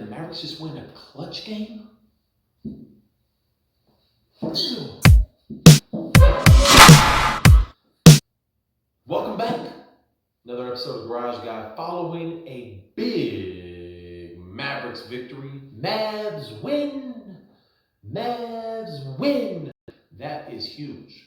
the Mavericks just win a clutch game? Welcome back. Another episode of Garage Guy following a big Mavericks victory. Mavs win. Mavs win. That is huge.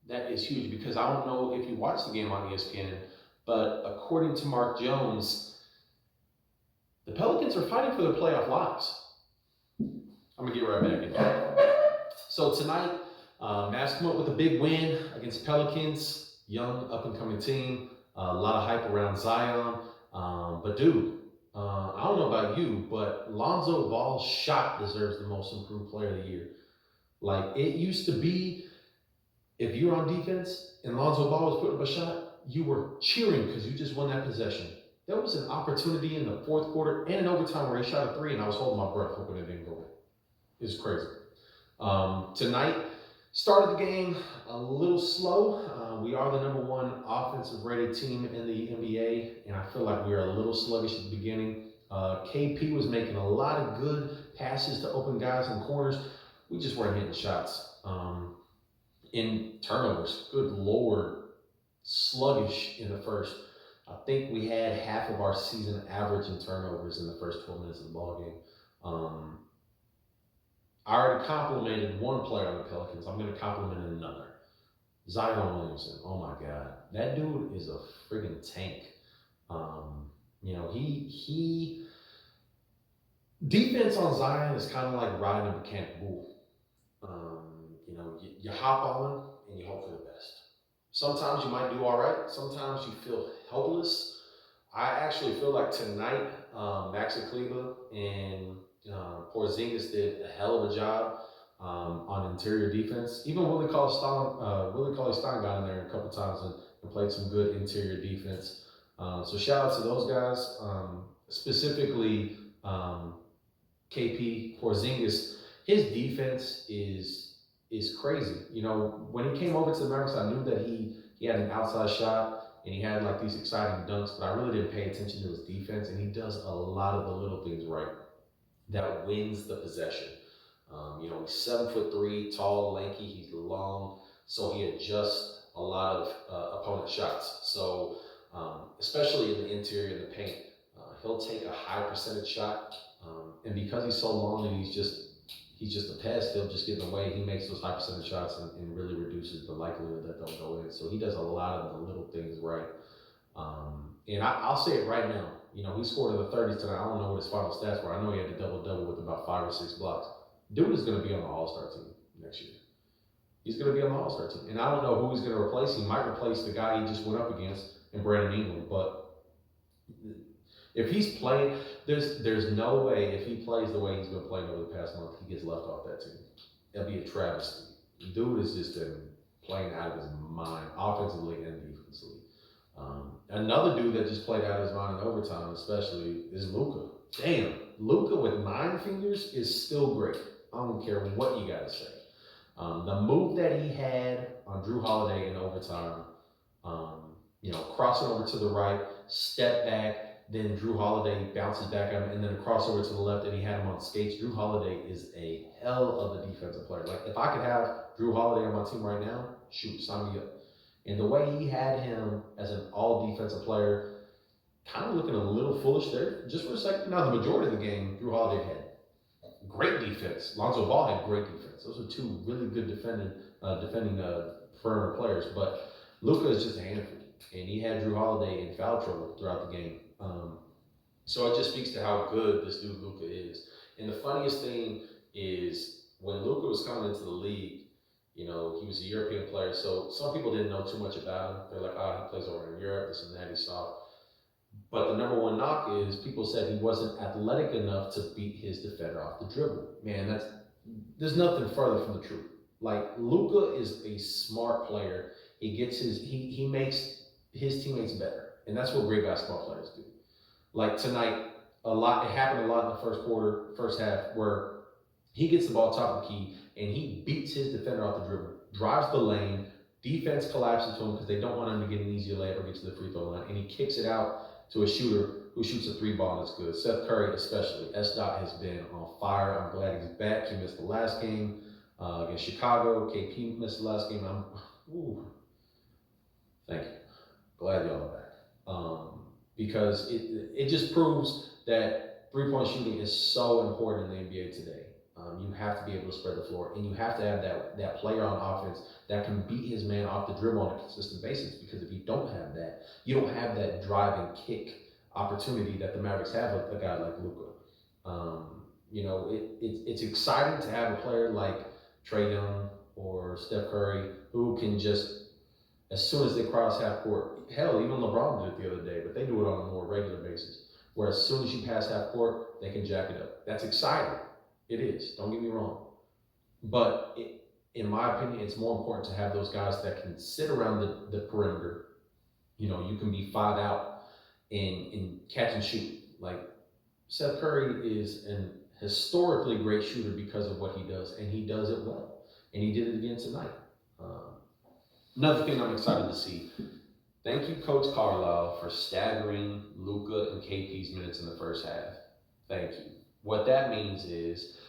That is huge because I don't know if you watched the game on ESPN, but according to Mark Jones, the Pelicans are fighting for their playoff lives. I'm going to get right back into it. So tonight, Mavs come up with a big win against Pelicans, young up-and-coming team. A lot of hype around Zion. But dude, I don't know about you, but Lonzo Ball's shot deserves the most improved player of the year. Like, it used to be, if you were on defense and Lonzo Ball was putting up a shot, you were cheering because you just won that possession. There was an opportunity in the fourth quarter and in overtime where he shot a three, and I was holding my breath hoping it didn't go in. It's crazy. Tonight, started the game a little slow. We are the number one offensive rated team in the NBA, and I feel like we are a little sluggish at the beginning. KP was making a lot of good passes to open guys in corners. We just weren't hitting shots. In turnovers, good Lord, sluggish in the first. I think we had half of our season average in turnovers in the first 12 minutes of the ball game. I already complimented one player on the Pelicans. I'm going to compliment another. Zion Williamson. Oh my God. That dude is a friggin' tank. He defense on Zion is kind of like riding a mechanic bull. You hop on and you hope for the best. Sometimes you might do all right. Sometimes you feel helpless. I actually feel like tonight, Maxi Kleber and Porzingis did a hell of a job on interior defense. Even Willie Cauley-Stein got in there a couple times and played some good interior defense. So shout out to those guys, specifically KP Porzingis. His defense is crazy. When he came over to the Mavericks, I knew that he had an outside shot and he had like these exciting dunks, but I really didn't pay attention to his defense, and he does a lot of the little things right that wins the possession. He's 7'3", tall, lanky, he's long, so he adjusts a lot of opponent shots. So, especially in the interior, in the paint, he'll take a high percentage shot, and because he's so long and he's just a pest, he'll just get in the way. He makes those high percentage shots and really reduces the likelihood that they'll go in. So he does a lot of the little things right. And I'll say it right now. He scored in the 30s tonight. I don't know what his final stats were. I know he had a double-double with about 5 or 6 blocks. Dude is going to be on the All-Star team next year. He's going to be on the All-Star team. And I don't know who he's going to replace. He might replace the guy he just went up against in Brandon Ingram. But if he's playing, there's no way, if he plays the way he's been playing over the past month, he gets left off that team. It'll be a travesty. Dude has just been playing out of his mind, offensively and defensively. Another dude that just played out of his mind in overtime, especially, is Luka. Damn, Luka with 9 fingers is still great. I don't care what you got to say. The move that he had on Drew Holiday in overtime, crossing over to the right, step back, then Drew Holiday bounces back at him, and then a crossover to the left, and he had him on skates. Drew Holiday is a hell of a defensive player. Like, if I could have Drew Holiday on my team right now, shoot, sign me up. And the way he had him as an all-defensive player, kind of looking a little foolish there, just for a second. Now, the majority of the game, Drew Holiday had great defense. Lonzo Ball had great defense. Those are two really good defending perimeter players. But Luka is just a handful, and he had Drew Holiday in foul trouble throughout the game. So it just speaks to how good this dude Luka is. And the funniest thing is when Luka was coming into the league, he was a European player, so some people didn't know too much about him. They're like, he plays over in Europe, this and that, he's soft. But the number one knock is people said he wasn't athletic enough to beat his defender off the dribble. Man, there's nothing further from the truth. Like, Luka is a smart player. He makes his teammates better, and that's what great basketball players do. Like tonight, it happened a lot in the first half, where he gets the ball top of the key and he beats his defender off the dribble, drives the lane, defense collapses to him because they don't want him to get an easy layup or get to the free throw line, and he kicks it out to a shooter who shoots a three ball and is good. Seth Curry especially. S-Dot has been on fire. I'm glad he's back. He missed the last game against Chicago. KP missed the last game. Thank you. Glad y'all are back. Because it just proves that three-point shooting is so important in the NBA today. You have to be able to spread the floor, and you have to have that player on offense that can beat his man off the dribble on a consistent basis. Because if you don't have that, you don't have that drive and kick opportunity that the Mavericks have with a guy like Luka. It's exciting to have a player like Trae Young or Steph Curry who can just, as soon as they cross half court, hell, even LeBron did it the other day, but they do it on a more regular basis. Where as soon as you pass half court, they can jack it up. That's exciting. It is. Don't get me wrong. But in my opinion, it's more important to have those guys that can sit around the perimeter. You can be 5 out and catch and shoot. Like Seth Curry is an historically great shooter because of what he does, and he does it well. And he did it again tonight. Another thing I'm excited to see. Thank you, Coach Carlisle, for staggering Luka and KP's minutes in the first half. Thank you. What that means is,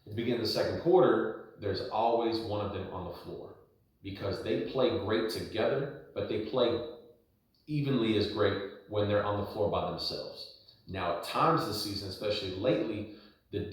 at the beginning of the second quarter, there's always one of them on the floor because they play great together, but they play evenly as great when they're on the floor by themselves. Now, at times this season, especially lately, the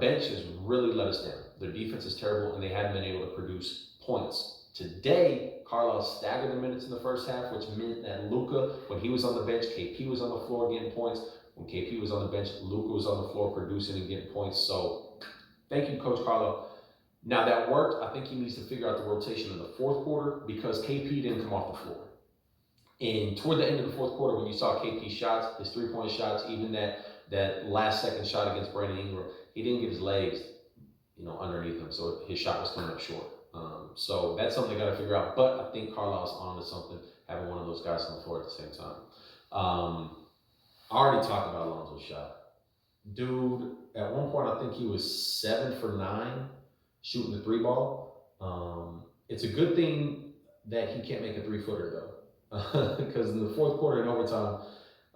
bench has really let us down. Their defense is terrible, and they haven't been able to produce points. Today, Carlisle staggered the minutes in the first half, which meant that Luka, when he was on the bench, KP was on the floor getting points. When KP was on the bench, Luka was on the floor producing and getting points. So, thank you, Coach Carlisle. Now, that worked. I think he needs to figure out the rotation in the fourth quarter because KP didn't come off the floor. And toward the end of the fourth quarter, when you saw KP's shots, his three-point shots, even that last-second shot against Brandon Ingram, he didn't get his legs, underneath him, so his shot was coming up short. So that's something they got to figure out. But I think Carlisle's on to something, having one of those guys on the floor at the same time. I already talked about Alonzo's shot. Dude, at one point, I think he was 7 for 9 shooting the three ball. It's a good thing that he can't make a three-footer, though. Because in the fourth quarter in overtime,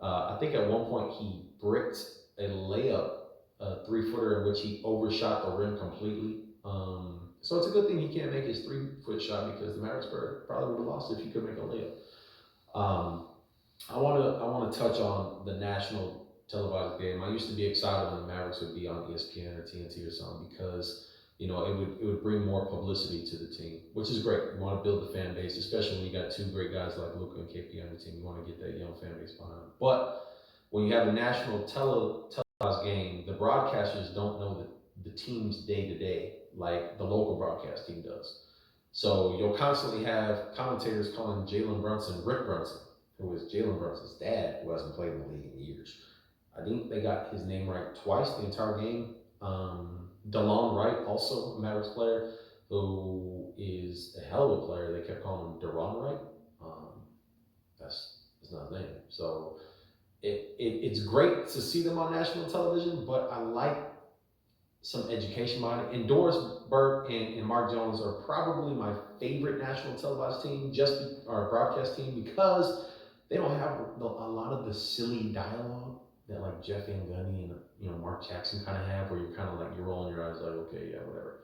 I think at one point he bricked a layup, a three-footer in which he overshot the rim completely. So it's a good thing he can't make his 3-foot shot because the Mavericks probably would have lost if he could make a layup. I want to touch on the national televised game. I used to be excited when the Mavericks would be on ESPN or TNT or something because it would bring more publicity to the team, which is great. You want to build the fan base, especially when you got two great guys like Luka and KP on the team. You want to get that young fan base behind them. But when you have a national televised game, the broadcasters don't know the team's day-to-day like the local broadcast team does. So you'll constantly have commentators calling Jalen Brunson Rick Brunson, who is Jalen Brunson's dad, who hasn't played in the league in years. I think they got his name right twice the entire game. DeLon Wright, also a Mavericks player, who is a hell of a player. They kept calling him Deron Wright. That's not his name. So it's great to see them on national television, but I like some education behind it. And Doris Burke and Mark Jones are probably my favorite national televised team, or broadcast team, because they don't have a lot of the silly dialogue that like Jeff Van Gundy and Mark Jackson kind of have, where you're kind of like, you're rolling your eyes like, okay, yeah, whatever.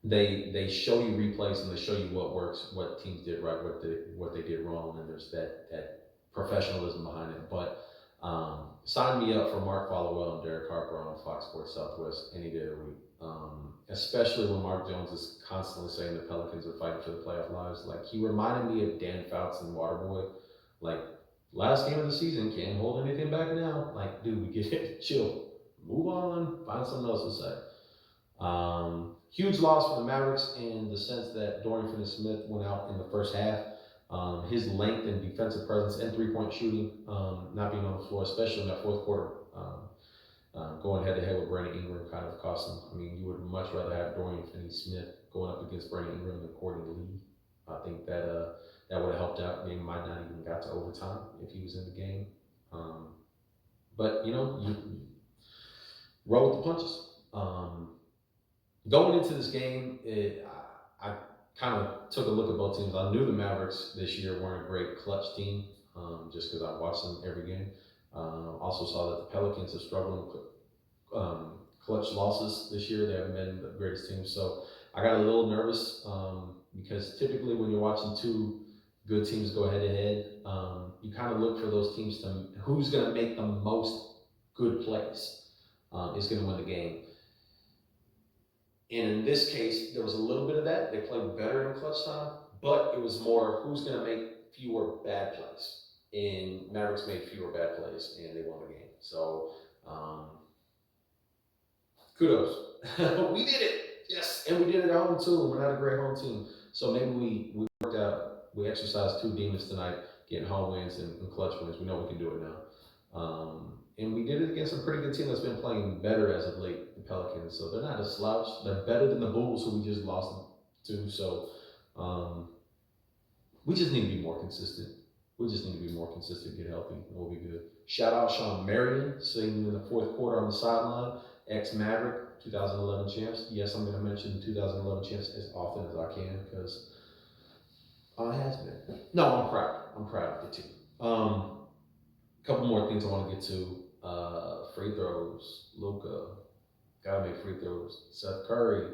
They show you replays and they show you what works, what teams did right, what they did wrong, and there's that professionalism behind it. But sign me up for Mark Followell and Derek Harper on Fox Sports Southwest any day of the week. Especially when Mark Jones is constantly saying the Pelicans are fighting for the playoff lives. Like, he reminded me of Dan Fouts and Waterboy. Like, last game of the season, can't hold anything back now. Like, dude, we get it. Chill. Move on. Find something else to say. Huge loss for the Mavericks in the sense that Dorian Finney-Smith went out in the first half. His length and defensive presence and three-point shooting, not being on the floor, especially in that fourth quarter, going head-to-head with Brandon Ingram kind of cost him. I mean, you would much rather have Dorian Finney-Smith going up against Brandon Ingram than Courtney Lee. I think that would have helped out. Maybe might not even got to overtime if he was in the game. But, you roll with the punches. Going into this game, I kind of took a look at both teams. I knew the Mavericks this year weren't a great clutch team. just because I watch them every game. Also saw that the Pelicans have struggled clutch losses this year. They haven't been the greatest team, so I got a little nervous because typically when you're watching two good teams go head to head, you kind of look for those teams to who's going to make the most good plays is going to win the game. And in this case, there was a little bit of that. They played better in clutch time, but it was more who's going to make fewer bad plays. And Mavericks made fewer bad plays, and they won the game. So kudos. We did it. Yes. And we did it at home too. We're not a great home team. So maybe we worked out, we exercised two demons tonight, getting home wins and clutch wins. We know we can do it now. And we did it against a pretty good team that's been playing better as of late, the Pelicans. So they're not a slouch. They're better than the Bulls, who we just lost to. So we just need to be more consistent. We just need to be more consistent, get healthy, and we'll be good. Shout out Sean Marion, singing in the fourth quarter on the sideline, ex-Maverick, 2011 champs. Yes, I'm going to mention 2011 champs as often as I can because it has been. No, I'm proud. I'm proud of the team. A couple more things I want to get to. Free throws. Luka, gotta make free throws. Seth Curry,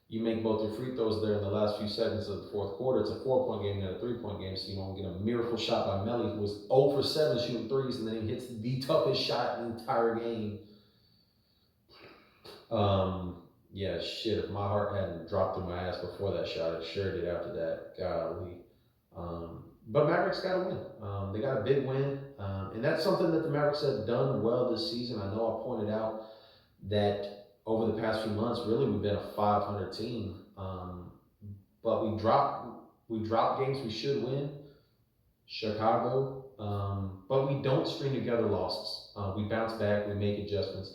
you make both your free throws there in the last few seconds of the fourth quarter. It's a 4-point game, not a 3-point game, so you don't get a miracle shot by Melly, who was 0 for 7 shooting threes, and then he hits the toughest shot in the entire game. Yeah, shit, if my heart hadn't dropped through my ass before that shot, it sure did after that. Golly. But Mavericks got a win. They got a big win. And that's something that the Mavericks have done well this season. I know I pointed out that over the past few months, really we've been a 500 team. But we drop games we should win. Chicago. But we don't string together losses. We bounce back, we make adjustments.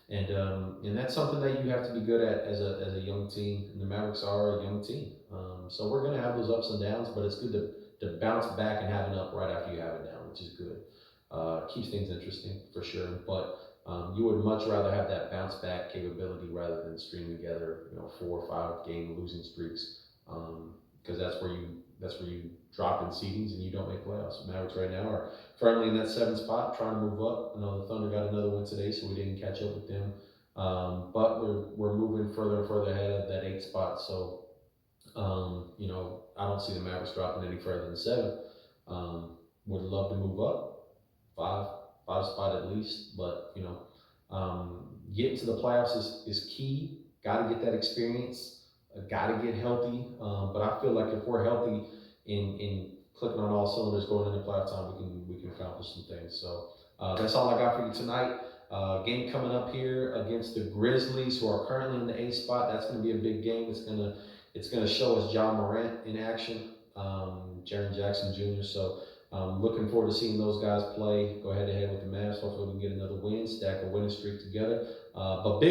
And that's something that you have to be good at as a young team. And the Mavericks are a young team. So we're going to have those ups and downs, but it's good to bounce back and have an up right after you have it down, which is good. Keeps things interesting for sure. But you would much rather have that bounce back capability rather than string together, 4 or 5 game losing streaks, because that's where you drop in seedings and you don't make playoffs. The Mavericks right now are firmly in that 7th spot, trying to move up. I know the Thunder got another win today, so we didn't catch up with them. But we're moving further and further ahead of that 8th spot. So I don't see the Mavericks dropping any further than 7. Would love to move up 5 spot at least, but getting to the playoffs is key. Got to get that experience. Got to get healthy. But I feel like if we're healthy in clicking on all cylinders going into playoff time, we can accomplish some things. So that's all I got for you tonight. Game coming up here against the Grizzlies, who are currently in the 8th spot. That's going to be a big game. It's gonna show us John Morant in action, Jaren Jackson Jr. So looking forward to seeing those guys play. Go head to head with the Mavs. Hopefully we can get another win, stack a winning streak together. But big